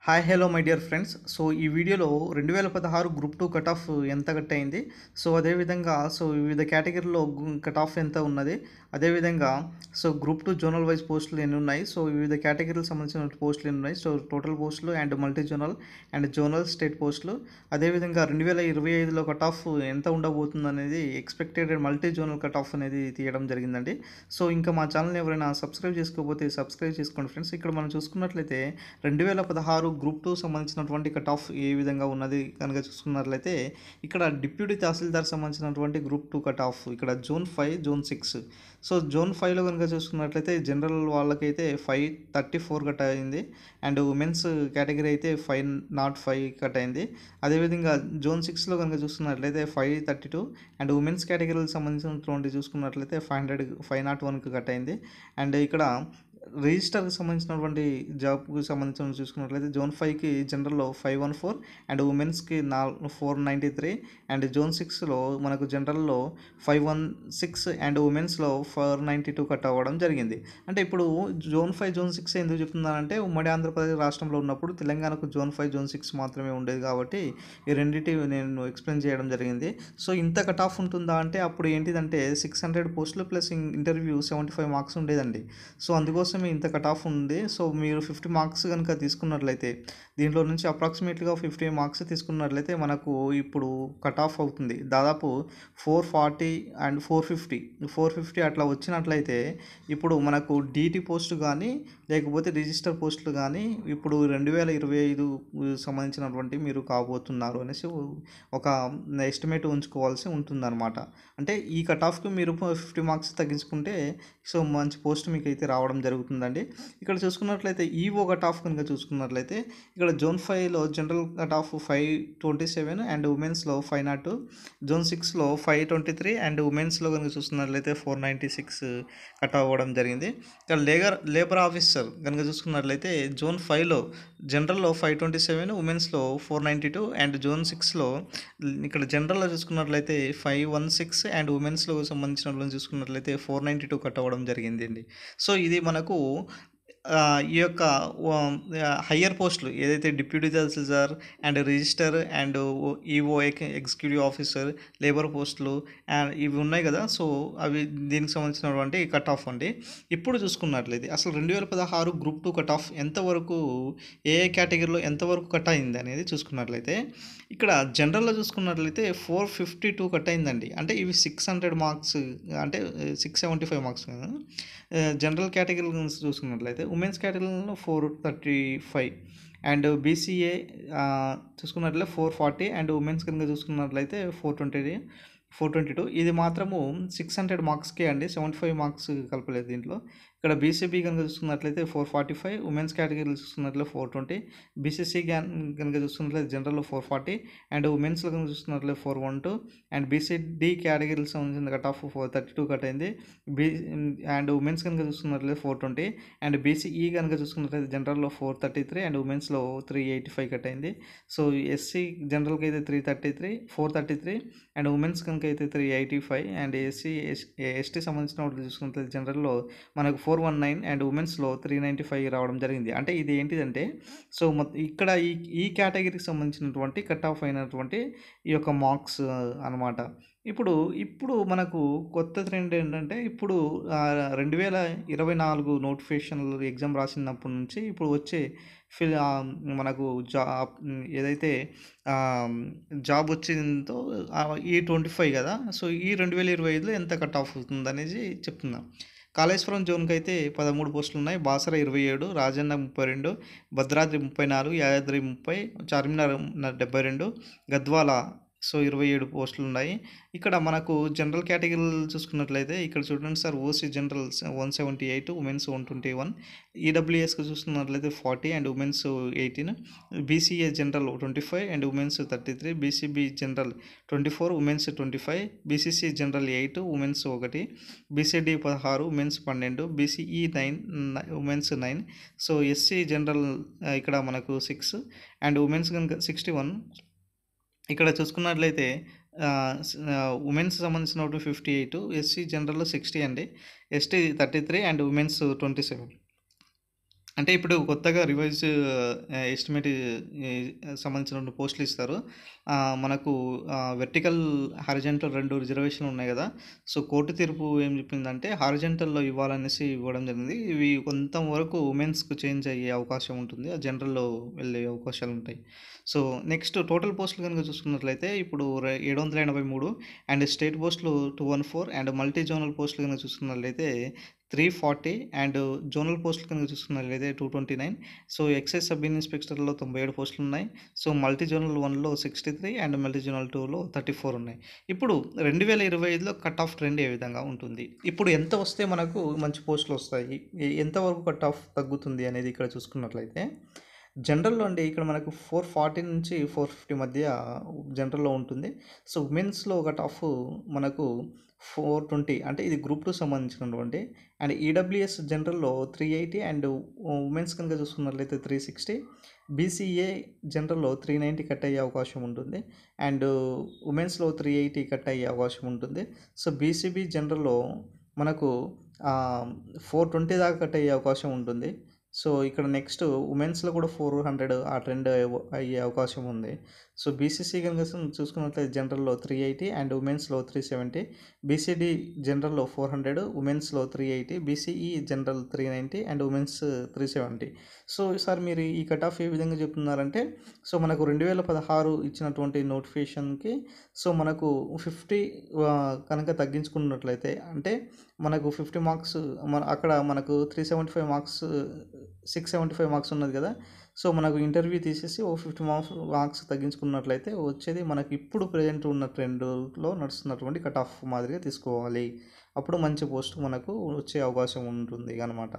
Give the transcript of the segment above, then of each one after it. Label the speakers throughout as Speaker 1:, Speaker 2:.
Speaker 1: Hi hello my dear friends. So ఈ వీడియోలో 2016 group 2 cut off ఎంత కట్ అయింది, సో అదేవిధంగా వివిధ కేటగిరీలో కట్ ఆఫ్ ఎంత ఉన్నది, అదేవిధంగా గ్రూప్ 2 జోనల్ వైజ్ పోస్టులు ఎన్ని ఉన్నాయి, సో వివిధ కేటగిరీలకు సంబంధించిన పోస్టులు ఎన్ని ఉన్నాయి, సో టోటల్ పోస్టులు and multi zonal and zonal state పోస్టులు, అదేవిధంగా 2025లో కట్ ఆఫ్ ఎంత ఉండబోతుంది అనేది expected multi zonal cut off అనేది తీయడం జరిగిందండి. సో ఇంకా మా ఛానల్ని ఎవరైనా సబ్స్క్రైబ్ చేసుకోకపోతే సబ్స్క్రైబ్ చేసుకోండి ఫ్రెండ్స్. ఇక్కడ మనం చూసుకున్నట్లయితే 2016 గ్రూప్ 2 సంబంధించినటువంటి కట్ ఆఫ్ ఏ విధంగా ఉన్నది కనుక చూసుకున్నట్లయితే, ఇక్కడ డిప్యూటీ తహసీల్దార్ సంబంధించినటువంటి గ్రూప్ 2 కట్ ఆఫ్ ఇక్కడ జోన్ 5 జోన్ 6. సో జోన్ 5లో కనుక చూసుకున్నట్లయితే జనరల్ వాళ్ళకైతే 534 కట్ అయింది అండ్ ఉమెన్స్ కేటగిరీ అయితే 505 కట్ అయింది. అదేవిధంగా జోన్ 6లో కనుక చూసుకున్నట్లయితే 532 అండ్ ఉమెన్స్ కేటగిరీకి సంబంధించినటువంటి చూసుకున్నట్లయితే 501 కట్ అయింది. అండ్ ఇక్కడ రిజిస్టర్కి సంబంధించినటువంటి జాబ్కి సంబంధించిన చూసుకున్నట్లయితే జోన్ 5కి జనరల్లో 514 అండ్ ఉమెన్స్కి 493 అండ్ జోన్ 6లో మనకు జనరల్లో 516 అండ్ ఉమెన్స్లో 492 కట్ అవ్వడం జరిగింది. అంటే ఇప్పుడు జోన్ 5 జోన్ 6 ఎందుకు చెప్తున్నానంటే, ఉమ్మడి ఆంధ్రప్రదేశ్ రాష్ట్రంలో ఉన్నప్పుడు తెలంగాణకు జోన్ 5 జోన్ 6 మాత్రమే ఉండేది కాబట్టి ఈ రెండింటి నేను ఎక్స్ప్లెయిన్ చేయడం జరిగింది. సో ఇంత కట్ ఆఫ్ ఉంటుందా అంటే, అప్పుడు ఏంటిదంటే 600 పోస్టులు ప్లస్ ఇంటర్వ్యూ 75 మార్క్స్ ఉండేదండి. సో అందుకోసమే ఇంత కట్ ఆఫ్ ఉంది. సో మీరు 50 మార్క్స్ కనుక తీసుకున్నట్లయితే దీంట్లో నుంచి అప్రాక్సిమేట్గా 50 మార్క్స్ తీసుకున్నట్లయితే మనకు ఇప్పుడు కట్ ఆఫ్ అవుతుంది దాదాపు 440 అండ్ 450 అట్లా వచ్చినట్లయితే ఇప్పుడు మనకు డీటీ పోస్ట్ కానీ లేకపోతే రిజిస్టర్ పోస్టులు కానీ ఇప్పుడు 2025 సంబంధించినటువంటి మీరు కాబోతున్నారు అనేసి ఒక ఎస్టిమేట్ ఉంచుకోవాల్సి ఉంటుందన్నమాట. అంటే ఈ కట్ ఆఫ్కి మీరు 50 మార్క్స్ తగ్గించుకుంటే సో మంచి పోస్ట్ మీకు అయితే రావడం జరుగుతుందండి. ఇక్కడ చూసుకున్నట్లయితే ఈఓ కట్ ఆఫ్ కనుక చూసుకున్నట్లయితే ఇక్కడ జోన్ 5లో జనరల్ కట్ ఆఫ్ 527 అండ్ ఉమెన్స్లో 502, జోన్ 6లో 523 అండ్ ఉమెన్స్లో కనుక చూసుకున్నట్లయితే 496 కట్ అవ్వడం జరిగింది. ఇక్కడ లేబర్ ఆఫీసర్ కనుక చూసుకున్నట్లయితే జోన్ 5లో జనరల్లో 527, ఉమెన్స్లో 492 అండ్ జోన్ 6లో ఇక్కడ జనరల్లో చూసుకున్నట్లయితే 516 అండ్ ఉమెన్స్లో సంబంధించినట్లు చూసుకున్నట్లయితే 492 కట్ అవ్వడం జరిగింది అండి. సో ఇది మనకు ఈ యొక్క హయ్యర్ పోస్టులు ఏదైతే deputy tahsildar and register and EO executive officer labour పోస్టులు అండ్ ఇవి ఉన్నాయి కదా, సో అవి దీనికి సంబంధించినటువంటి కట్ ఆఫ్ అండి. ఇప్పుడు చూసుకున్నట్లయితే అసలు 2016 గ్రూప్ 2 కట్ ఆఫ్ ఎంతవరకు ఏ కేటగిరీలో ఎంతవరకు కట్ అయింది అనేది చూసుకున్నట్లయితే, ఇక్కడ జనరల్లో చూసుకున్నట్లయితే 452 కట్ అయిందండి. అంటే ఇవి 600 మార్క్స్ అంటే 675 మార్క్స్. జనరల్ కేటగిరీ చూసుకున్నట్లయితే ఉమెన్స్ కేటగిరీలో 435 అండ్ బీసీఏ చూసుకున్నట్లయితే 440 అండ్ ఉమెన్స్ కనుక చూసుకున్నట్లయితే 422. ఇది మాత్రము 600 మార్క్స్కే అండి, 75 మార్క్స్ కలపలేదు దీంట్లో. ఇక్కడ బీసీబీ కనుక చూసుకున్నట్లయితే 445, ఉమెన్స్ కేటగిరీలో చూసుకున్నట్లయితే 420, బీసీసీ కనుక చూసుకున్నట్లయితే జనరల్లో 440 అండ్ ఉమెన్స్లో కనుక చూసుకున్నట్లయితే 412 అండ్ బీసీడీ కేటగిరీకి సంబంధించిన కట్ ఆఫ్ 432 కట్ అయింది. అండ్ ఉమెన్స్ కనుక చూసుకున్నట్లయితే 420 అండ్ బీసీఈ కనుక చూసుకున్నట్లయితే జనరల్లో 433 అండ్ ఉమెన్స్లో 385 కట్ అయింది. సో ఎస్సీ జనరల్కి అయితే 433 అండ్ ఉమెన్స్ కనుక అయితే 385 అండ్ ఎస్టీ సంబంధించిన వాళ్ళు చూసుకున్నట్లయితే జనరల్లో మనకు 419 అండ్ ఉమెన్స్లో 395 రావడం జరిగింది. అంటే ఇది ఏంటిదంటే, సో ఇక్కడ ఈ కేటగిరీకి సంబంధించినటువంటి కట్ ఆఫ్ అయినటువంటి ఈ యొక్క మార్క్స్ అనమాట. ఇప్పుడు మనకు కొత్త ట్రెండ్ ఏంటంటే, ఇప్పుడు 2024 నోటిఫికేషన్లు ఎగ్జామ్ రాసినప్పటి నుంచి ఇప్పుడు వచ్చే మనకు ఏదైతే జాబ్ వచ్చిందో ఈ 25 కదా, సో ఈ 2025లో ఎంత కట్ ఆఫ్ అవుతుంది అనేది చెప్తున్నాం. కాళేశ్వరం జోన్కి అయితే 13 పోస్టులు ఉన్నాయి. బాసర 27, రాజన్న 32, భద్రాద్రి 34, యాదాద్రి 30, చార్మినార్ 72, గద్వాల 27 పోస్టులు ఉన్నాయి. ఇక్కడ మనకు జనరల్ కేటగిరీలు చూసుకున్నట్లయితే ఇక్కడ చూడండి సార్, ఓసీ జనరల్ 178, ఉమెన్స్ 121, ఈడబ్ల్యూఎస్కి చూసుకున్నట్లయితే 40 and women's 18, BCA general 25 and women's 33, BCB general 24, women's 25, BCC general 8, women's 1, BCD 16, women's 12, BCE 9, women's 9. So SC general ఇక్కడ మనకు 6 అండ్ ఉమెన్స్ కనుక 61. ఇక్కడ చూసుకున్నట్లయితే ఉమెన్స్ సంబంధించిన 58, ఎస్సీ జనరల్లో 60 అండి, ఎస్టీ 33 అండ్ ఉమెన్స్ 27. అంటే ఇప్పుడు కొత్తగా రివైజ్ ఎస్టిమేట్ సంబంధించిన 2 పోస్టులు ఇస్తారు. మనకు వెర్టికల్, హారిజాంటల్ 2 రిజర్వేషన్‌లు ఉన్నాయి గదా! సో, కోర్టు తీర్పు ఏం చెప్పిందంటే హారిజాంటల్‌లో ఇవ్వాలనేసి ఇవ్వడం జరిగింది. ఇవి కొంతవరకు ఉమెన్స్‌కు చేంజ్ అయ్యే అవకాశం ఉంటుంది. జనరల్‌లో వెళ్ళే అవకాశాలుంటాయి. సో, నెక్స్ట్ టోటల్ పోస్టులు గనుక చూసుకున్నట్లయితే ఇప్పుడు 783 అండ్ స్టేట్ పోస్టులు 214 అండ్ మల్టీ జోనల్ పోస్టులు గనుక చూసుకున్నట్లయితే 340 అండ్ జోనల్ పోస్టులు కనుక చూసుకున్నట్లయితే 229. సో, ఎక్సైజ్ సబ్ ఇన్స్‌పెక్టర్‌లో 97 పోస్టులున్నాయి. సో, మల్టీ జోనల్ 1లో 63 అండ్ మల్టీ జోనల్ 2లో 34 ఉన్నాయి. ఇప్పుడు 2025లో కట్ ఆఫ్ ట్రెండ్ ఏ విధంగా ఉంటుంది? ఇప్పుడు ఎంత వస్తే మనకు మంచి పోస్టులొస్తాయి? ఎంత వరకు కట్ ఆఫ్ తగ్గుతుంది అనేది ఇక్కడ చూసుకున్నట్లయితే జనరల్‌లో అండి ఇక్కడ మనకు 440 నుంచి 450 మధ్య జనరల్‌లో ఉంటుంది. సో, ఉమెన్స్‌లో కట్ ఆఫ్ మనకు 420 అంటే ఇది గ్రూప్ 2 సంబంధించినటువంటి అండ్ ఈడబ్ల్యూఎస్ జనరల్‌లో 380 అండ్ ఉమెన్స్ కనుక చూసుకున్నట్లయితే 360, బీసీఏ జనరల్‌లో 390 కట్ అయ్యే అవకాశం ఉంటుంది. అండ్ ఉమెన్స్‌లో 380 కట్ అయ్యే అవకాశం ఉంటుంది. సో, బీసీబీ జనరల్‌లో మనకు 420 దాకా కట్ అయ్యే అవకాశం ఉంటుంది. సో, ఇక్కడ నెక్స్ట్ ఉమెన్స్‌లో కూడా 400 ఆ ట్రెండ్ అయ్యే అవకాశం ఉంది. సో, బీసీసీ గనుక చూసుకున్నట్లయితే జనరల్‌లో 380 అండ్ ఉమెన్స్‌లో 370, బీసీడీ జనరల్‌లో 400, ఉమెన్స్‌లో 380, BCE general 390 and womens 370. So, ఈసారి మీరు ఈ కట్ ఆఫ్ ఏ విధంగా చెప్తున్నారంటే సో, మనకు 2016 ఇచ్చినటువంటి నోటిఫికేషన్‌కి సో, మనకు 50 కనుక తగ్గించుకున్నట్లయితే అంటే మనకు 50 మార్క్స్ అక్కడ మనకు 375 మార్క్స్ 675 మార్క్స్ ఉన్నది కదా! సో, మనకు ఇంటర్వ్యూ తీసేసి ఓ 50 మార్క్స్ తగ్గించుకున్నట్లయితే వచ్చేది మనకి ఇప్పుడు ప్రెజెంట్ ఉన్న ట్రెండ్‌లో నడుస్తున్నటువంటి కట్ ఆఫ్ మాదిరిగా తీసుకోవాలి. అప్పుడు మంచి పోస్ట్ మనకు వచ్చే అవకాశం ఉంటుంది అన్నమాట.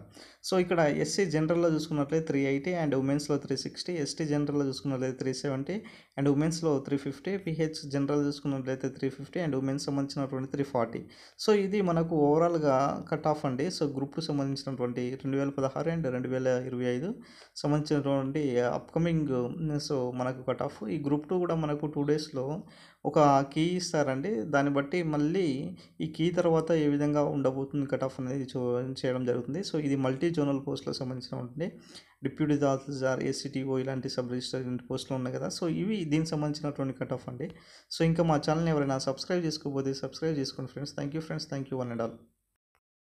Speaker 1: సో, ఇక్కడ ఎస్సీ జనరల్‌లో చూసుకున్నట్లయితే 380 అండ్ ఉమెన్స్‌లో 360, ఎస్టీ జనరల్‌లో చూసుకున్నట్లయితే 370 అండ్ ఉమెన్స్‌లో 350, పీహెచ్ జనరల్ చూసుకున్నట్లయితే 350 అండ్ ఉమెన్స్ సంబంధించినటువంటి 340. సో, ఇది మనకు ఓవరాల్‌గా కట్ ఆఫ్ అండి. సో, గ్రూప్‌కి సంబంధించినటువంటి 2016 అండ్ 2025 సంబంధించినటువంటి అప్‌కమింగ్ సో, మనకు కట్ ఆఫ్ ఈ గ్రూప్ 2 కూడా మనకు 2 డేస్‌లో ఒక కీ ఇస్తారండి. దాన్ని బట్టి మళ్ళీ ఈ కీ తర్వాత ఏ విధంగా ఉండబోతుంది కట్ ఆఫ్ అనేది చేయడం జరుగుతుంది. సో, ఇది మల్టీ జోనల్ పోస్ట్‌లకు సంబంధించినటువంటి డిప్యూటీ తహసీల్దార్, ఏసీటీఓ ఇలాంటి సబ్ రిజిస్టర్ ఇలాంటి పోస్టులు ఉన్నాయి కదా! సో, ఇవి దీనికి సంబంధించినటువంటి కట్ ఆఫ్ అండి. సో, ఇంకా మా ఛానల్‌ని ఎవరైనా సబ్స్క్రైబ్ చేసుకోకపోతే సబ్స్క్రైబ్ చేసుకోండి friends. Thank you friends. Thank you one and all.